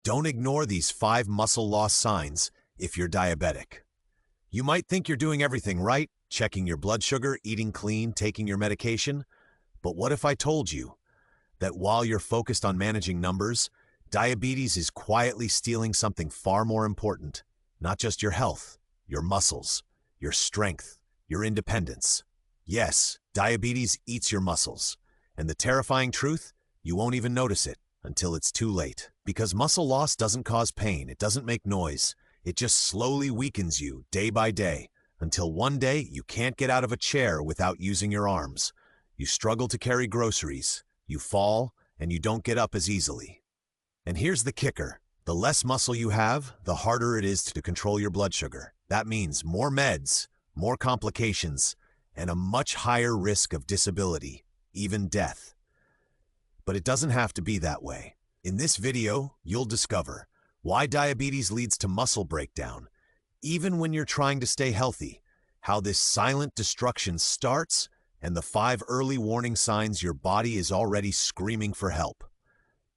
Don't ignore these 5 muscle loss signs if you're diabetic. You might think you're doing everything right, checking your blood sugar, eating clean, taking your medication. But what if I told you that while you're focused on managing numbers, diabetes is quietly stealing something far more important? Not just your health, your muscles, your strength, your independence. Yes, diabetes eats your muscles. And the terrifying truth, you won't even notice it until it's too late. Because muscle loss doesn't cause pain, it doesn't make noise. It just slowly weakens you day by day, until one day you can't get out of a chair without using your arms. You struggle to carry groceries, you fall, and you don't get up as easily. And here's the kicker. The less muscle you have, the harder it is to control your blood sugar. That means more meds, more complications, and a much higher risk of disability, even death. But it doesn't have to be that way. In this video, you'll discover why diabetes leads to muscle breakdown, even when you're trying to stay healthy, how this silent destruction starts, and the 5 early warning signs your body is already screaming for help.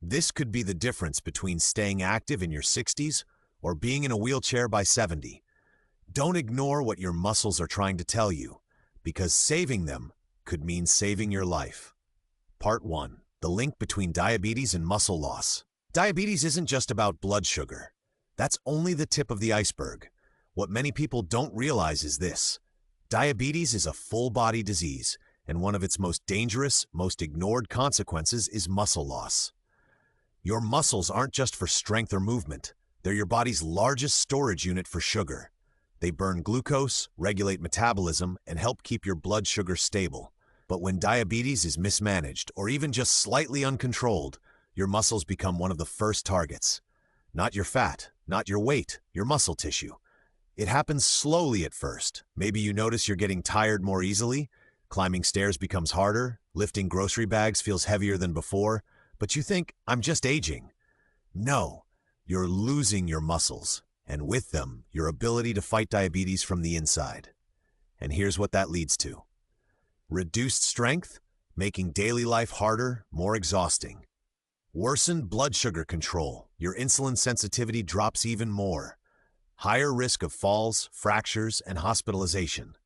This could be the difference between staying active in your 60s or being in a wheelchair by 70. Don't ignore what your muscles are trying to tell you, because saving them could mean saving your life. Part 1. The link between diabetes and muscle loss. Diabetes isn't just about blood sugar. That's only the tip of the iceberg. What many people don't realize is this. Diabetes is a full-body disease, and one of its most dangerous, most ignored consequences is muscle loss. Your muscles aren't just for strength or movement. They're your body's largest storage unit for sugar. They burn glucose, regulate metabolism, and help keep your blood sugar stable. But when diabetes is mismanaged or even just slightly uncontrolled, your muscles become one of the first targets. Not your fat, not your weight, your muscle tissue. It happens slowly at first. Maybe you notice you're getting tired more easily, climbing stairs becomes harder, lifting grocery bags feels heavier than before, but you think, I'm just aging. No, you're losing your muscles, and with them, your ability to fight diabetes from the inside. And here's what that leads to. Reduced strength, making daily life harder, more exhausting. Worsened blood sugar control, your insulin sensitivity drops even more. Higher risk of falls, fractures, and hospitalization.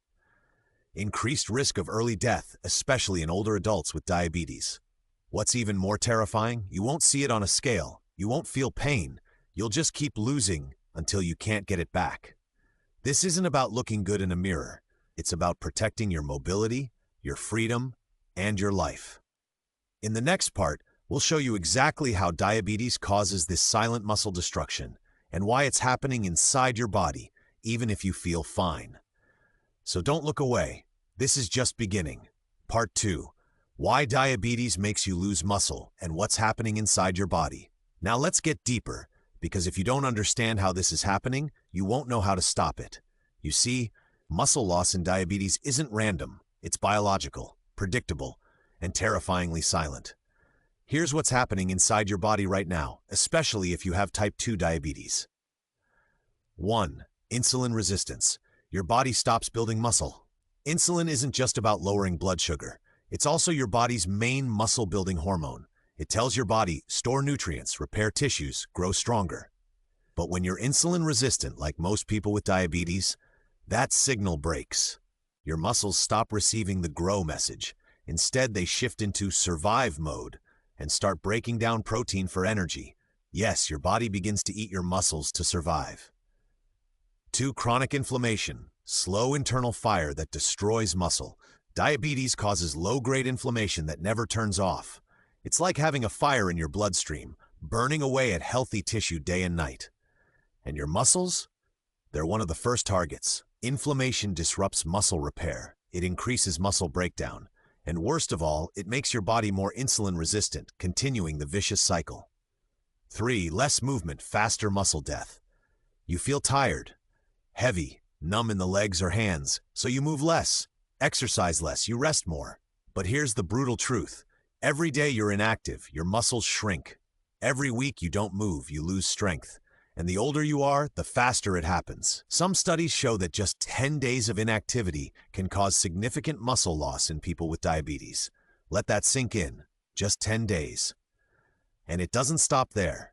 Increased risk of early death, especially in older adults with diabetes. What's even more terrifying, you won't see it on a scale. You won't feel pain. You'll just keep losing until you can't get it back. This isn't about looking good in a mirror. It's about protecting your mobility, your freedom, and your life. In the next part, we'll show you exactly how diabetes causes this silent muscle destruction and why it's happening inside your body, even if you feel fine. So don't look away. This is just beginning. Part 2. Why diabetes makes you lose muscle and what's happening inside your body. Now let's get deeper, because if you don't understand how this is happening, you won't know how to stop it. You see, muscle loss in diabetes isn't random. It's biological, predictable, and terrifyingly silent. Here's what's happening inside your body right now, especially if you have type 2 diabetes. 1. Insulin resistance. Your body stops building muscle. Insulin isn't just about lowering blood sugar. It's also your body's main muscle-building hormone. It tells your body, store nutrients, repair tissues, grow stronger. But when you're insulin resistant, like most people with diabetes, that signal breaks. Your muscles stop receiving the grow message. Instead, they shift into survive mode and start breaking down protein for energy. Yes, your body begins to eat your muscles to survive. 2. Chronic inflammation, slow internal fire that destroys muscle. Diabetes causes low-grade inflammation that never turns off. It's like having a fire in your bloodstream, burning away at healthy tissue day and night. And your muscles? They're one of the first targets. Inflammation disrupts muscle repair. It increases muscle breakdown. And worst of all, it makes your body more insulin resistant, continuing the vicious cycle. 3. Less movement, faster muscle death. You feel tired, heavy, numb in the legs or hands, so you move less, exercise less, you rest more. But here's the brutal truth. Every day you're inactive, your muscles shrink. Every week you don't move, you lose strength. And the older you are, the faster it happens. Some studies show that just 10 days of inactivity can cause significant muscle loss in people with diabetes. Let that sink in. Just 10 days. And it doesn't stop there.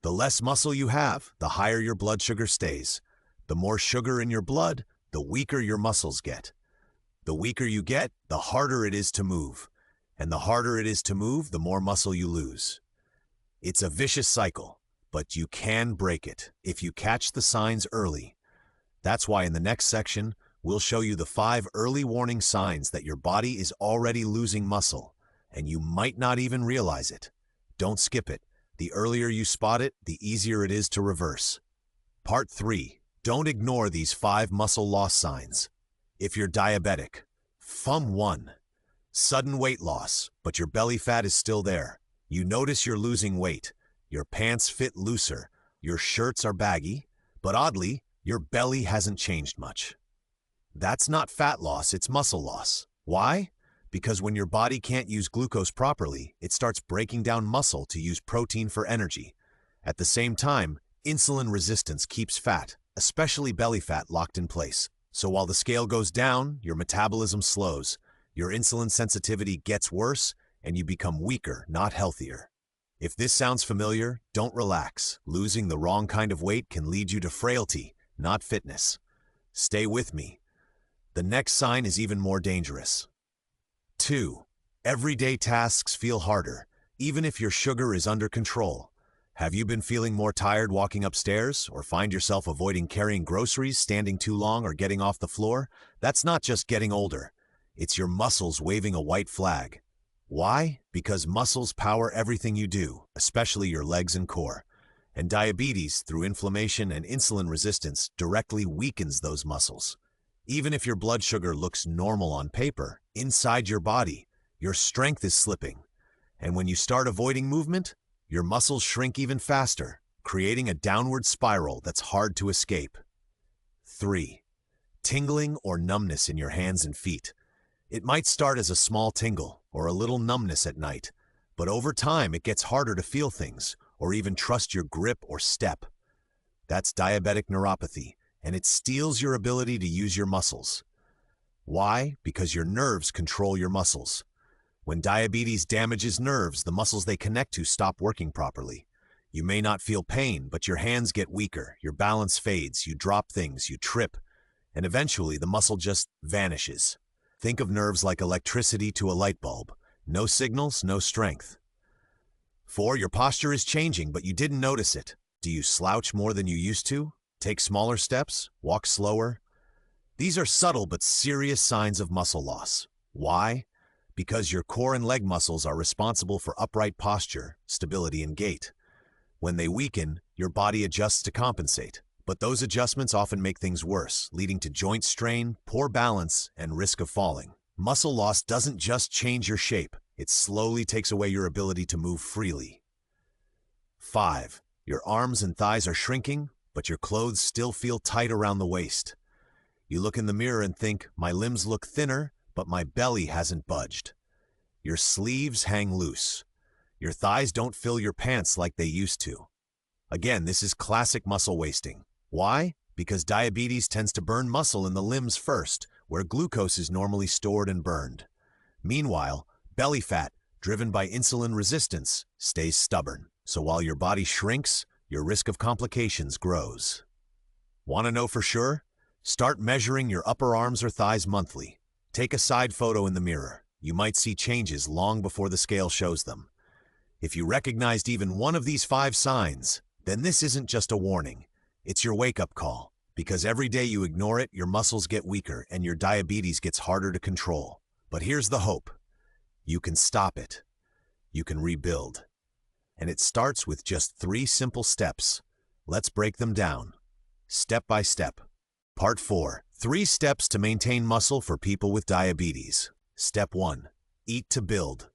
The less muscle you have, the higher your blood sugar stays. The more sugar in your blood, the weaker your muscles get. The weaker you get, the harder it is to move. And the harder it is to move, the more muscle you lose. It's a vicious cycle, but you can break it if you catch the signs early. That's why in the next section, we'll show you the 5 early warning signs that your body is already losing muscle, and you might not even realize it. Don't skip it. The earlier you spot it, the easier it is to reverse. Part 3. Don't ignore these 5 muscle loss signs. If you're diabetic. FUM 1. Sudden weight loss, but your belly fat is still there. You notice you're losing weight. Your pants fit looser. Your shirts are baggy. But oddly, your belly hasn't changed much. That's not fat loss, it's muscle loss. Why? Because when your body can't use glucose properly, it starts breaking down muscle to use protein for energy. At the same time, insulin resistance keeps fat, especially belly fat, locked in place. So while the scale goes down, your metabolism slows, your insulin sensitivity gets worse, and you become weaker, not healthier. If this sounds familiar, don't relax. Losing the wrong kind of weight can lead you to frailty, not fitness. Stay with me. The next sign is even more dangerous. 2. Everyday tasks feel harder, even if your sugar is under control. Have you been feeling more tired walking upstairs, or find yourself avoiding carrying groceries, standing too long, or getting off the floor? That's not just getting older. It's your muscles waving a white flag. Why? Because muscles power everything you do, especially your legs and core. And diabetes, through inflammation and insulin resistance, directly weakens those muscles. Even if your blood sugar looks normal on paper, inside your body, your strength is slipping. And when you start avoiding movement, your muscles shrink even faster, creating a downward spiral that's hard to escape. 3. Tingling or numbness in your hands and feet. It might start as a small tingle or a little numbness at night, but over time it gets harder to feel things or even trust your grip or step. That's diabetic neuropathy, and it steals your ability to use your muscles. Why? Because your nerves control your muscles. When diabetes damages nerves, the muscles they connect to stop working properly. You may not feel pain, but your hands get weaker, your balance fades, you drop things, you trip, and eventually the muscle just vanishes. Think of nerves like electricity to a light bulb. No signals, no strength. 4. Your posture is changing, but you didn't notice it. Do you slouch more than you used to? Take smaller steps? Walk slower? These are subtle but serious signs of muscle loss. Why? Because your core and leg muscles are responsible for upright posture, stability, and gait. When they weaken, your body adjusts to compensate. But those adjustments often make things worse, leading to joint strain, poor balance, and risk of falling. Muscle loss doesn't just change your shape, it slowly takes away your ability to move freely. 5. Your arms and thighs are shrinking, but your clothes still feel tight around the waist. You look in the mirror and think, my limbs look thinner, but my belly hasn't budged. Your sleeves hang loose. Your thighs don't fill your pants like they used to. Again, this is classic muscle wasting. Why? Because diabetes tends to burn muscle in the limbs first, where glucose is normally stored and burned. Meanwhile, belly fat, driven by insulin resistance, stays stubborn. So while your body shrinks, your risk of complications grows. Want to know for sure? Start measuring your upper arms or thighs monthly. Take a side photo in the mirror. You might see changes long before the scale shows them. If you recognized even one of these 5 signs, then this isn't just a warning. It's your wake-up call, because every day you ignore it, your muscles get weaker and your diabetes gets harder to control. But here's the hope. You can stop it. You can rebuild. And it starts with just 3 simple steps. Let's break them down, step by step. Part 4. 3 steps to maintain muscle for people with diabetes. Step 1. Eat to build.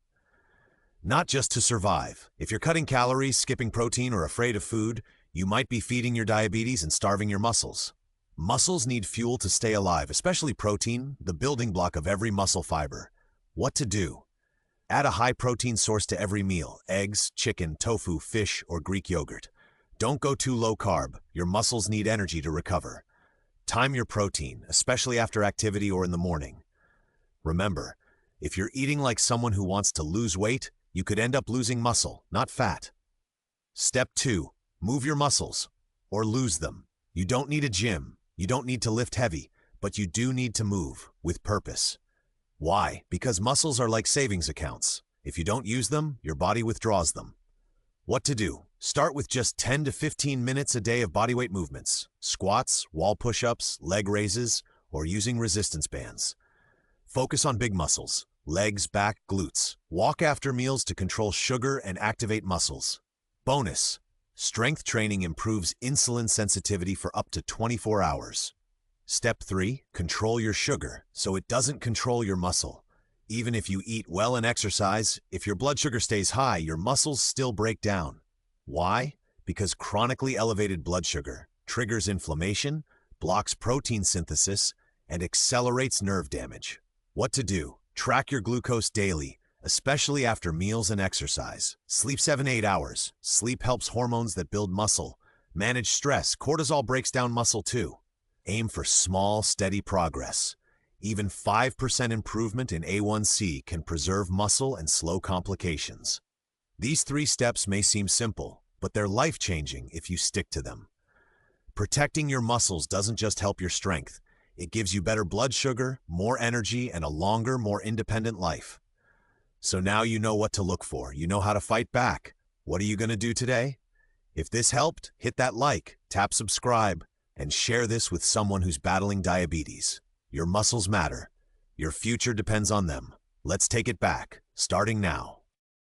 Not just to survive. If you're cutting calories, skipping protein, or afraid of food, you might be feeding your diabetes and starving your muscles. Muscles need fuel to stay alive, especially protein, the building block of every muscle fiber. What to do? Add a high-protein source to every meal: eggs, chicken, tofu, fish, or Greek yogurt. Don't go too low-carb. Your muscles need energy to recover. Time your protein, especially after activity or in the morning. Remember, if you're eating like someone who wants to lose weight, you could end up losing muscle, not fat. Step 2. Move your muscles, or lose them. You don't need a gym, you don't need to lift heavy, but you do need to move with purpose. Why? Because muscles are like savings accounts. If you don't use them, your body withdraws them. What to do? Start with just 10 to 15 minutes a day of bodyweight movements, squats, wall push-ups, leg raises, or using resistance bands. Focus on big muscles, legs, back, glutes. Walk after meals to control sugar and activate muscles. Bonus: strength training improves insulin sensitivity for up to 24 hours. Step 3. Control your sugar so it doesn't control your muscle. Even if you eat well and exercise, if your blood sugar stays high, your muscles still break down. Why? Because chronically elevated blood sugar triggers inflammation, blocks protein synthesis, and accelerates nerve damage. What to do? Track your glucose daily, especially after meals and exercise. Sleep 7-8 hours. Sleep helps hormones that build muscle. Manage stress. Cortisol breaks down muscle too. Aim for small, steady progress. Even 5% improvement in A1C can preserve muscle and slow complications. These 3 steps may seem simple, but they're life-changing if you stick to them. Protecting your muscles doesn't just help your strength. It gives you better blood sugar, more energy, and a longer, more independent life. So now you know what to look for. You know how to fight back. What are you going to do today? If this helped, hit that like, tap subscribe, and share this with someone who's battling diabetes. Your muscles matter. Your future depends on them. Let's take it back, starting now.